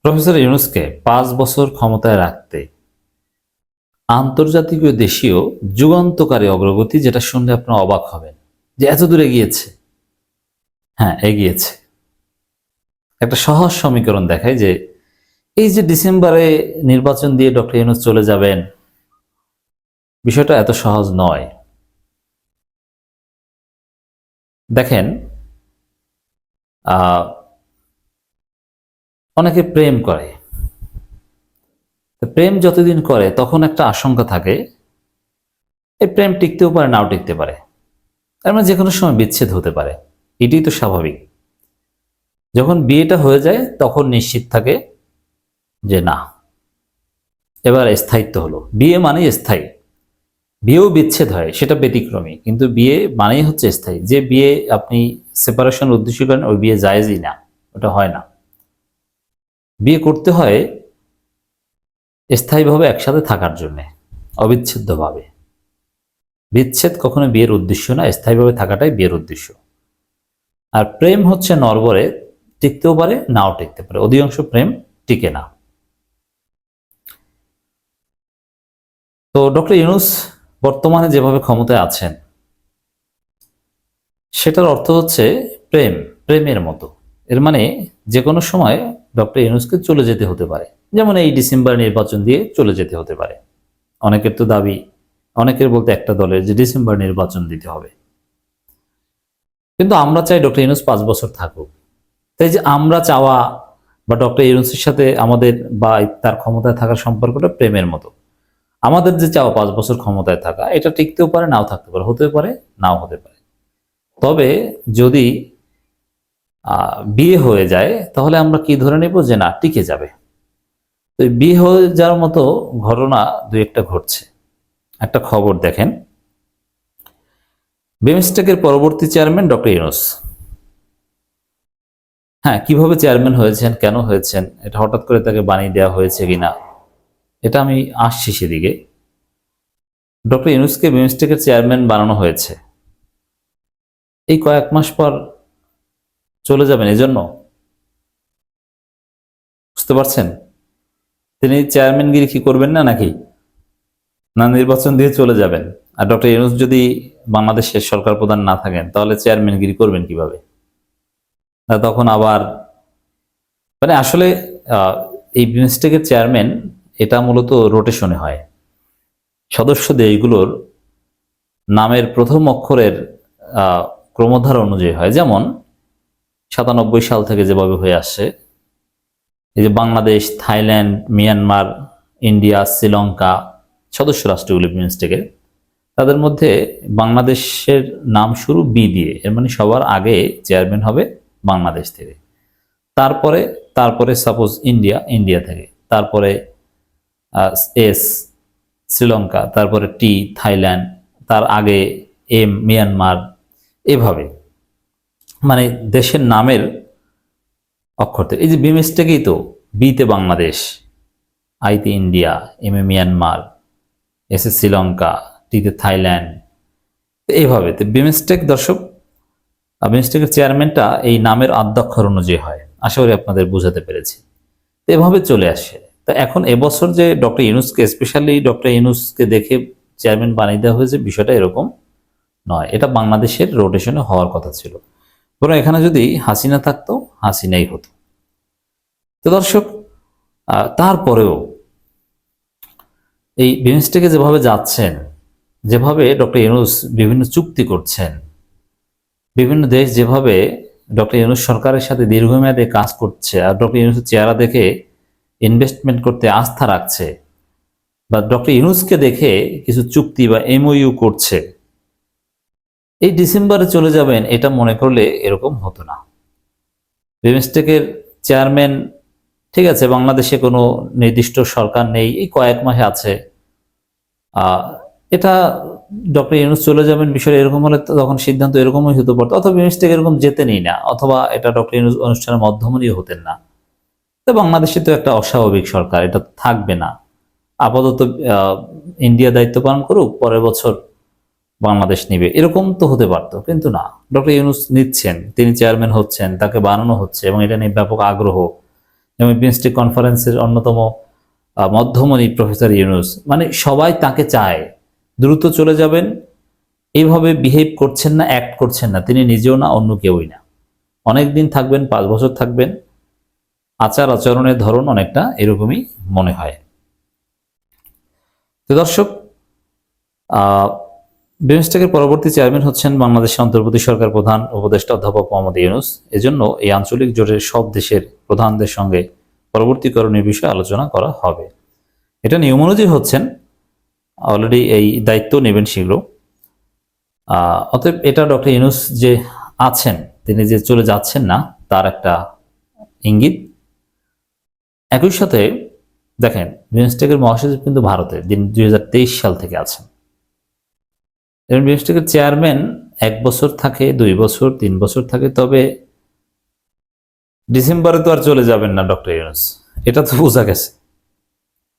Professor ইউনূসকে ৫ বছর ক্ষমতায় রাখতে আন্তর্জাতিক ও দেশীয় যুগান্তকারী অগ্রগতি, যেটা শুনলে আপনারা অবাক হবেন যে এত দূর এগিয়েছে। হ্যাঁ, এগিয়েছে। একটা সহজ সমীকরণ দেখায় যে এই যে ডিসেম্বরে নির্বাচন দিয়ে ডক্টর ইউনূস চলে যাবেন, বিষয়টা এত সহজ নয়। দেখেন, অনেকে প্রেম করে। প্রেম যতদিন করে তখন একটা আশঙ্কা থাকে, এই প্রেম টিকতেও পারে, নাও টিকতে পারে। তার মানে যে কোনো সময় বিচ্ছেদ হতে পারে, এটাই তো স্বাভাবিক। যখন বিয়েটা হয়ে যায় তখন নিশ্চিত থাকে যে না, এবার স্থায়িত্ব হলো। বিয়ে মানেই স্থায়ী। বিয়েও বিচ্ছেদ হয়, সেটা ব্যতিক্রমী, কিন্তু বিয়ে মানেই হচ্ছে স্থায়ী। যে বিয়ে আপনি সেপারেশন উদ্দেশ্য করেন, ওই বিয়ে জায়েজই না, ওটা হয় না। বিয়ে করতে হয় স্থায়ীভাবে একসাথে থাকার জন্য, অবিচ্ছেদ্যভাবে। বিচ্ছেদ কখনো বিয়ের উদ্দেশ্য না, স্থায়ীভাবে থাকাটাই বিয়ের উদ্দেশ্য। আর প্রেম হচ্ছে নড়বড়ে, টিকতেও পারে, নাও টিকতে পারে। অধিকাংশ প্রেম টিকে না। তো ডক্টর ইউনূস বর্তমানে যেভাবে ক্ষমতায় আছেন, সেটার অর্থ হচ্ছে প্রেমের মতো। এর মানে যে কোনো সময় ডক্টর ইউনূসকে চলে যেতে হতে পারে। যেমন এই ডিসেম্বর নির্বাচন দিয়ে চলে যেতে হতে পারে। অনেকের তো দাবি, অনেকের বলতে একটা দলের, যে ডিসেম্বর নির্বাচন দিতে হবে। কিন্তু আমরা চাই ডক্টর ইউনূস 5 বছর থাকুক। তাই যে আমরা চাওয়া বা ডক্টর ইউনূসের সাথে আমাদের বা তার ক্ষমতায় থাকার সম্পর্কটা প্রেমের মতো। আমাদের যে চাওয়া 5 বছর ক্ষমতায় থাকা, এটা টিকতেও পারে, নাও থাকতে পারে, হতে পারে, নাও হতে পারে। তবে যদি বিয়ে হয়ে যায়, তাহলে আমরা কি ধরে নেব যে না, টিকে যাবে। তো বিয়ে হয়ে যাওয়ার মতো ঘটনা দুই একটা ঘটছে। একটা খবর দেখেন, বিমস্টেকের পরবর্তী চেয়ারম্যান ডক্টর ইউনূস। হ্যাঁ, কিভাবে চেয়ারম্যান হয়েছেন, কেন হয়েছেন, এটা হঠাৎ করে তাকে বানিয়ে দেওয়া হয়েছে কিনা, এটা আমি আসছি সেদিকে। ডক্টর ইউনূসকে বিমস্টেকের চেয়ারম্যান বানানো হয়েছে, এই কয়েক মাস পর চলে যাবেন এজন্য। বুঝতে পারছেন? তিনি চেয়ারম্যানগিরি কি করবেন না নাকি? না নির্বাচন দিয়ে চলে যাবেন? আর ডক্টর ইউনূস যদি বাংলাদেশের সরকার প্রধান না থাকেন, তাহলে চেয়ারম্যানগিরি করবেন কিভাবে? তখন আবার মানে আসলে আহ, এই বিমস্টেকের চেয়ারম্যান, এটা মূলত রোটেশনে হয়। সদস্য দেশগুলোর নামের প্রথম অক্ষরের ক্রমধারা অনুযায়ী হয়। যেমন 97 সাল থেকে যেভাবে হয়ে আসছে, এই যে Bangladesh, Thailand, Myanmar, India, Sri Lanka সদস্য রাষ্ট্রগুলি বিমস্টেকের, তাদের মধ্যে বাংলাদেশের নাম শুরু বি দিয়ে। এর মানে সবার আগে চেয়ারম্যান হবে বাংলাদেশ থেকে। তারপরে তারপরে সাপোজ ইন্ডিয়া থেকে, তারপরে এস শ্রীলঙ্কা, তারপরে টি থাইল্যান্ড, তার আগে এম মিয়ানমার, এভাবে মানে দেশের নামের অক্ষর থেকে। এই যে বিমস্টেকেই তো, বিতে বাংলাদেশ, আইতে ইন্ডিয়া, এম এ মিয়ানমার, এস এ শ্রীলঙ্কা, টিতে থাইল্যান্ড, এইভাবে। তো বিমস্টেক দর্শক, বিমস্টেকের চেয়ারম্যানটা এই নামের আদ্যাক্ষর অনুযায়ী হয়। আশা করি আপনাদের বোঝাতে পেরেছি। তো এভাবে চলে আসে। তা এখন এবছর যে ডক্টর ইউনূসকে, স্পেশালি ডক্টর ইউনূসকে দেখে চেয়ারম্যান বানিয়ে দেওয়া হয়েছে, বিষয়টা এরকম নয়। এটা বাংলাদেশের রোটেশনে হওয়ার কথা ছিল। বরং এখানে যদি হাসিনা থাকতো, হাসিনাই হতো। তো দর্শক, তারপরেও এই বিমস্টেকে যেভাবে যাচ্ছেন, যেভাবে ডক্টর ইউনূস বিভিন্ন চুক্তি করছেন, বিভিন্ন দেশ যেভাবে ডক্টর ইউনূস সরকারের সাথে দীর্ঘমেয়াদে কাজ করছে, আর ডক্টর ইউনূসের চেহারা দেখে ইনভেস্টমেন্ট করতে আস্থা রাখছে, বা ডক্টর ইউনূসকে দেখে কিছু চুক্তি বা এমওইউ করছে, এই ডিসেম্বরে চলে যাবেন এটা মনে করলে এরকম হতো না। বিমস্টেকের চেয়ারম্যান, ঠিক আছে, বাংলাদেশে কোনো নির্দিষ্ট সরকার নেই, এই কয়েক মাসে আছে, এটা ডক্টর ইউনূস চলে যাবেন বিষয়টা এরকম হলে তখন সিদ্ধান্ত এরকমই হতে পারতো, অথবা বিমস্টেক এরকম যেতেনই না, অথবা এটা ডক্টর ইউনূস অনুষ্ঠানের মধ্যমণিও হতেন না। তো বাংলাদেশে তো একটা অস্বাভাবিক সরকার, এটা থাকবে না। আপাতত ইন্ডিয়া দায়িত্ব পালন করুক, পরের বছর বাংলাদেশ নিবে, এরকম তো হতে পারতো, কিন্তু না। ডক্টর ইউনূস নিচ্ছেন, তিনি চেয়ারম্যান হচ্ছেন, তাকে বানানো হচ্ছে এবং এটা নিয়ে ব্যাপক আগ্রহ। এবং বিমস্টেক কনফারেন্সের অন্যতম মধ্যমণি প্রফেসর ইউনূস, মানে সবাই তাকে চায়, দ্রুত চলে যাবেন। এইভাবে বিহেভ করছেন না, অ্যাক্ট করছেন না, তিনি নিজেও না, অন্য কেউই না। অনেক দিন থাকবেন, 5 বছর থাকবেন, আচার আচরণের ধরন অনেকটা এরকমই মনে হয়। তো দর্শক, বিমস্টেকের পরবর্তী চেয়ারম্যান হচ্ছেন বাংলাদেশের অন্তর্বর্তী সরকার প্রধান উপদেষ্টা অধ্যাপক মোহাম্মদ ইউনূস। এজন্য এই আঞ্চলিক জোটের সব দেশের প্রধানদের সঙ্গে পরবর্তীকরণের বিষয়ে আলোচনা করা হবে। এটা নিয়ম অনুযায়ী হচ্ছেন, অলরেডি এই দায়িত্ব নেবেন শীঘ্র। অতএব এটা ডক্টর ইউনূস যে আছেন, তিনি যে চলে যাচ্ছেন না, তার একটা ইঙ্গিত। একই সাথে দেখেন, বিমস্টেকের মহাসচিব কিন্তু ভারতে 2023 সাল থেকে আছেন। এবং বিমস্টেকের চেয়ারম্যান 1 বছর থাকে, 2 বছর, 3 বছর থাকে। তবে ডিসেম্বরে তো আর চলে যাবেন না ডক্টর ইউনূস, এটা তো বোঝা গেছে।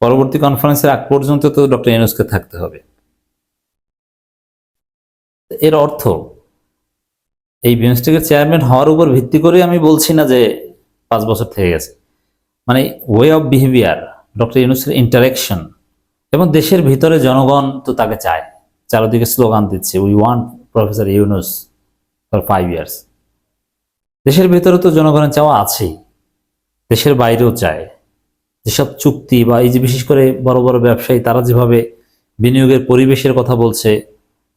পরবর্তী কনফারেন্সের আগ পর্যন্ত তো ডক্টর ইউনূসকে থাকতে হবে। এর অর্থ এই বিমস্টেকের চেয়ারম্যান হওয়ার উপর ভিত্তি করে আমি বলছি না যে 5 বছর থেকে গেছে, মানে ওয়ে অফ বিহেভিয়ার, ডক্টর ইউনূসের ইন্টারাকশন, এবং দেশের ভিতরে জনগণ তো তাকে চায়, চারিদিকে স্লোগান দিচ্ছে, we want professor Yunus for 5 years. দেশের ভিতরে তো জনগণের চাওয়া আছেই, দেশের বাইরেও চায়। যেসব চুক্তি বা এই যে বিশেষ করে বড় বড় ব্যবসায়ী, তারা যেভাবে বিনিয়োগের পরিবেশের কথা বলছে,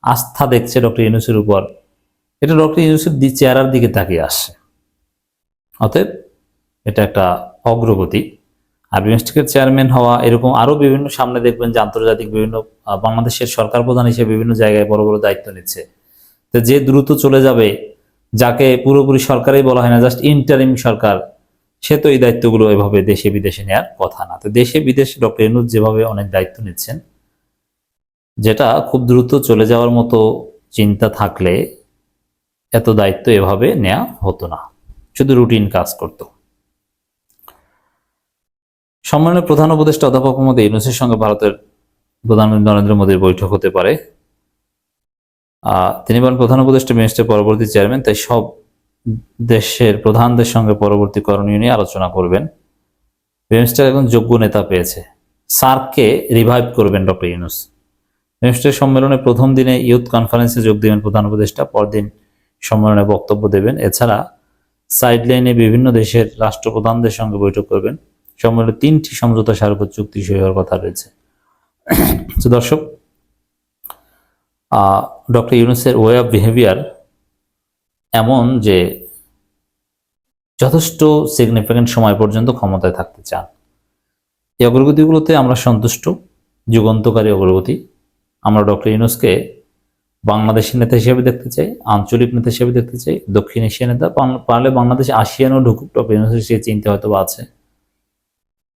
আস্থা দেখছে ডক্টর ইউনূসের উপর, এটা ডক্টর ইউনূসের চেহারার দিকে তাকিয়ে আসছে। অতএব এটা একটা অগ্রগতি। আর বিমস্টেকের চেয়ারম্যান হওয়া, এরকম আরো বিভিন্ন সামনে দেখবেন যে আন্তর্জাতিক বিভিন্ন, বাংলাদেশের সরকার প্রধান হিসেবে বিভিন্ন জায়গায় বড় বড় দায়িত্ব নিচ্ছে। তো যে দ্রুত চলে যাবে, যাকে পুরোপুরি সরকারই বলা হয় না, জাস্ট ইন্টারিম সরকার, সে তো এই দায়িত্বগুলো এভাবে দেশে বিদেশে নেওয়ার কথা না। তো দেশে বিদেশে ডক্টর ইউনূস যেভাবে অনেক দায়িত্ব নিচ্ছেন, যেটা খুব দ্রুত চলে যাওয়ার মতো চিন্তা থাকলে এত দায়িত্ব এভাবে নেওয়া হতো না, শুধু রুটিন কাজ করত। সম্মেলনের প্রধান উপদেষ্টা অধ্যাপক মোহাম্মদ ইউনূসের সঙ্গে ভারতের প্রধানমন্ত্রী নরেন্দ্র মোদীর বৈঠক হতে পারে। তিনি বলেন, প্রধান উপদেষ্টা বিমস্টেক পরবর্তী চেয়ারম্যান, তাই সব দেশের প্রধানদের সঙ্গে পরবর্তী করণীয় নিয়ে আলোচনা করবেন। বিমস্টেক এখন যোগ্য নেতা পেয়েছে, সার্ককে রিভাইভ করবেন ডক্টর ইউনূস। বিমস্টেক সম্মেলনের প্রথম দিনে ইউথ কনফারেন্সে যোগ দেবেন প্রধান উপদেষ্টা, পরদিন সম্মেলনে বক্তব্য দেবেন। এছাড়া সাইডলাইনে বিভিন্ন দেশের রাষ্ট্রপ্রধানদের সঙ্গে বৈঠক করবেন। সম্মেলনে 3টি সমঝোতা স্মারক চুক্তি সই হওয়ার কথা রয়েছে। তো দর্শক, ডক্টর ইউনূসের ওয়ে অফ বিহেভিয়ার এমন যে যথেষ্ট সিগনিফিক্যান্ট সময় পর্যন্ত ক্ষমতায় থাকতে চান। এই অগ্রগতিগুলোতে আমরা সন্তুষ্ট, যুগান্তকারী অগ্রগতি। আমরা ডক্টর ইউনূসকে বাংলাদেশের নেতা হিসেবে দেখতে চাই, আঞ্চলিক নেতা হিসেবে দেখতে চাই, দক্ষিণ এশিয়া নেতা, পারলে বাংলাদেশে আসিয়ানও ঢুকুক, ডক্টর ইউনূসের সে চিন্তা হয়তো আছে।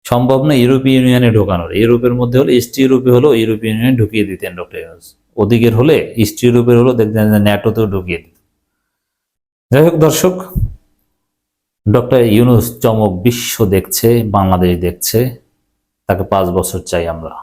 সম্ভব না ইউরোপীয় ইউনিয়নে ঢোকানোর, ইউরোপের মধ্যে হলে, ইস্ট ইউরোপে হলো ইউরোপীয় ইউনিয়নে ঢুকিয়ে দিতেন ডক্টর ইউনূস, ওদিকের হলে ইস্ট ইউরোপের হলো দেখতেন ন্যাটোতেও ঢুকিয়ে দিত। যাই হোক দর্শক, ডক্টর ইউনূস চমক বিশ্ব দেখছে, বাংলাদেশ দেখছে, তাকে 5 বছর চাই আমরা।